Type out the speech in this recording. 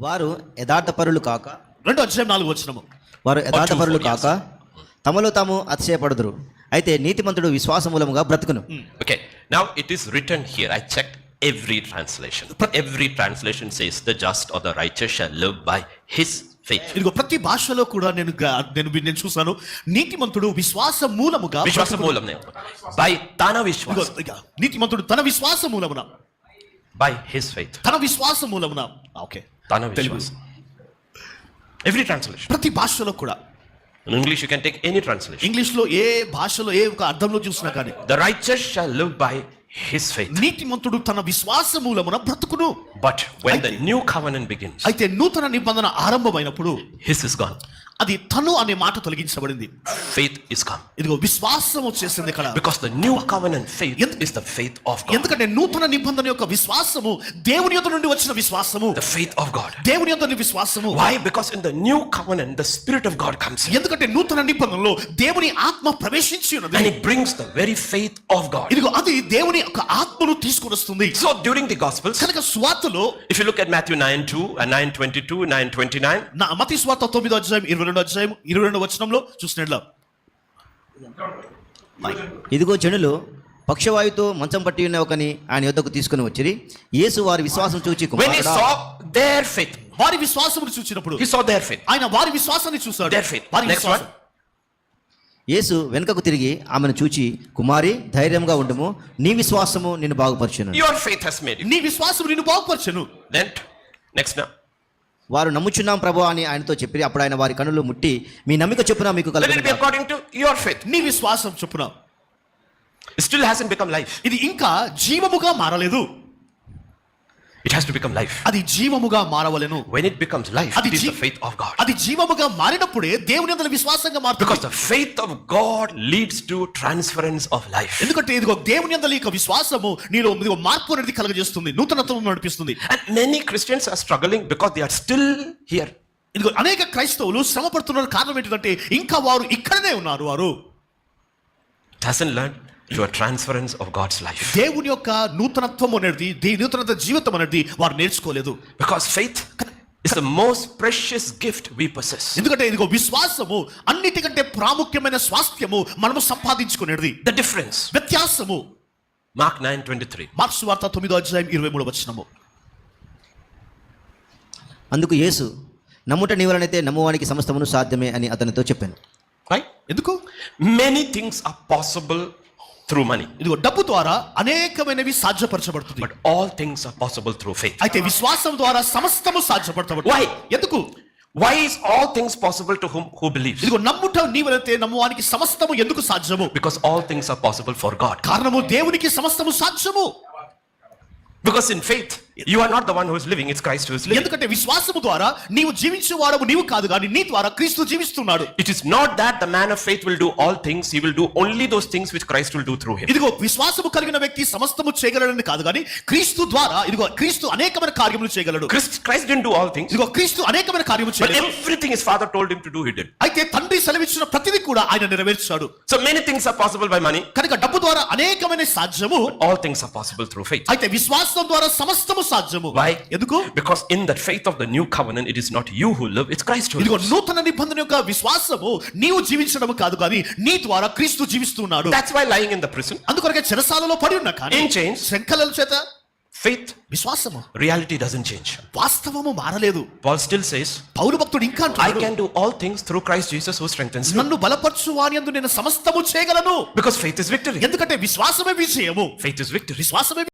వారు యథార్థపరులు కాక, 2:4 వారు యథార్థపరులు కాక తమలో తాము అతిశయపడుదురు. అయితే నీతిమంతుడు విశ్వాస మూలముగా బ్రతుకును. Okay, now it is written here. I checked every translation. Every translation says the just or the righteous shall live by his faith. ఇదిగో ప్రతి భాషలో కూడా నేను చూసాను, నీతిమంతుడు విశ్వాస మూలముగా విశ్వాస మూలం by తన విశ్వాసం, నీతిమంతుడు తన విశ్వాస మూలమున, by his faith, తన విశ్వాస మూలమున. ఓకే, తన విశ్వాసం. Every translation. ప్రతి భాషలో కూడా. In English you can take any translation. English లో ఏ భాషలో ఏ ఒక అర్థంలో చూసినా కానీ The righteous shall live by his faith. నీతిమంతుడు తన విశ్వాస మూలమున బ్రతుకును. But when the new covenant begins, అయితే నూతన నిబంధన ఆరంభమైనప్పుడు his is gone. అది తను అనే మాట తొలగించబడింది. Faith is come. ఇదిగో విశ్వాసం వచ్చేసింది ఇక్కడ. Because the new covenant faith is the faith of God. ఎందుకంటే నూతన నిబంధన యొక్క విశ్వాసము దేవుని యొద్ద నుండి వచ్చిన విశ్వాసము, The faith of God. దేవుని యొద్ద నుండి విశ్వాసము. Why? Because in the new covenant the spirit of God comes in. ఎందుకంటే నూతన నిబంధనలో దేవుని ఆత్మ ప్రవేశించి ఉన్నది. And it brings the very faith of God. ఇదిగో అది దేవుని యొక్క ఆత్మను తీసుకొని వస్తుంది. So during the gospels, కనుక సువార్తలో if you look at Matthew 9:2 and 9:22, 9:29, మత్తయి సువార్త 9:22 చూసినట్లా, ఇదిగో జనులు పక్షవాయుతో మంచం పట్టి ఉన్న ఒకని ఆయన యొద్దకు తీసుకుని వచ్చిరి. యేసు వారి విశ్వాసం చూచి when he saw their faith, వారి విశ్వాసమును చూచినప్పుడు he saw their faith, ఆయన వారి విశ్వాసాన్ని చూశాడు. their faith. వారి Next విశ్వాసం. one. యేసు వెనుకకు తిరిగి ఆమెను చూచి, కుమారి ధైర్యంగా ఉండుము, నీ విశ్వాసము నిన్ను బాగుపరచును. Your faith has made you. నీ విశ్వాసం నిన్ను బాగుపరచును. Then next now. వారు నమ్ముచున్నాం ప్రభు అని ఆయనతో చెప్పి, అప్పుడు ఆయన వారి కన్నులు ముట్టి, మీ నమ్మిక చొప్పున మీకు Let it be కలుగును. according to your faith. నీ విశ్వాసం చొప్పున. It still hasn't become life. ఇది ఇంకా జీవముగా మారలేదు. It has to become life. అది జీవముగా మారవలెను. When it becomes life, it is the faith of God. అది జీవముగా మారినప్పుడే దేవుని యందు విశ్వాసంగా మారుతుంది. Because the faith of God leads to transference of life. ఎందుకంటే ఇదిగో దేవుని యందు ఈ విశ్వాసము నీలో ఇదిగో మార్పు అనేది కలుగజేస్తుంది, నూతనత్వం నడిపిస్తుంది. And many Christians are struggling because they are still here. ఇదిగో అనేక క్రైస్తవులు శ్రమ పడుతున్నారు. కారణం ఏంటంటే ఇంకా వారు ఇక్కడనే ఉన్నారు. వారు Hasn't learned to a transference of God's life. దేవుని యొక్క నూతనత్వం అనేది, నూతన జీవితం అనేది వారు నేర్చుకోలేదు. Because faith is the most precious gift we possess. ఎందుకంటే ఇదిగో విశ్వాసము అన్నిటికంటే ప్రాముఖ్యమైన స్వాస్థ్యము మనము సంపాదించుకునేది. The difference. వ్యత్యాసము. Mark 9:23. మార్కు సువార్త 9:23. అందుకు యేసు, నమ్ముట నీ వలనైతే నమ్మువానికి సమస్తమును సాధ్యమే అని అతనితో చెప్పాను. Right? ఎందుకు? Many things are possible through money. ఇదిగో డబ్బు ద్వారా అనేకమైనవి సాధ్యపరచబడుతుంది. But all things are possible through faith. అయితే విశ్వాసం ద్వారా సమస్తము సాధ్యపడతాడు. Why? ఎందుకు? Why is all things possible to whom who believes? ఇదిగో నమ్ముట నీవైతే నమ్మువానికి సమస్తము ఎందుకు సాధ్యము? Because all things are possible for God. కారణము దేవునికి సమస్తము సాధ్యము. Because in faith you are not the one who is living, it's Christ who is living. ఎందుకంటే విశ్వాసము ద్వారా నీవు జీవించేవాడవు నీవు కాదు, కానీ నీ ద్వారా క్రీస్తు జీవిస్తున్నాడు. It is not that the man of faith will do all things, he will do only those things which Christ will do through him. ఇదిగో విశ్వాసము కలిగిన వ్యక్తి సమస్తము చేయగలడని కాదు, కానీ క్రీస్తు ద్వారా ఇదిగో క్రీస్తు అనేకమైన కార్యములు చేయగలడు. Christ didn't do all things. ఇదిగో క్రీస్తు అనేకమైన కార్యములు But చేయలేదు. everything his father told him to do, he did. అయితే తండ్రి సెలవిచ్చిన ప్రతిదీ కూడా ఆయన నెరవేర్చాడు. So many things are possible by money. కనుక డబ్బు ద్వారా అనేకమైన సాధ్యము. All things are possible through faith. అయితే విశ్వాసం ద్వారా సమస్తము సాధ్యము. Why? ఎందుకు? Because in that faith of the new covenant, it is not you who live, it's Christ who ఇదిగో lives. నూతన నిబంధన యొక్క విశ్వాసము నీవు జీవించడం కాదు, కానీ నీ ద్వారా క్రీస్తు జీవిస్తున్నాడు. That's why lying in the prison, అందుకొరకే చెరసాలలో పడి ఉన్నా కానీ in chains, శంకలల చేత faith, విశ్వాసము, reality doesn't change. వాస్తవము మారలేదు. Paul still says, పౌలు భక్తుడు ఇంకా I అంటున్నాడు, can do all things through Christ Jesus who strengthens me. నన్ను బలపరచు వానియందు నేను సమస్తము చేయగలను. Because faith is victory. ఎందుకంటే విశ్వాసమే విజయము. Faith is victory. విశ్వాసమే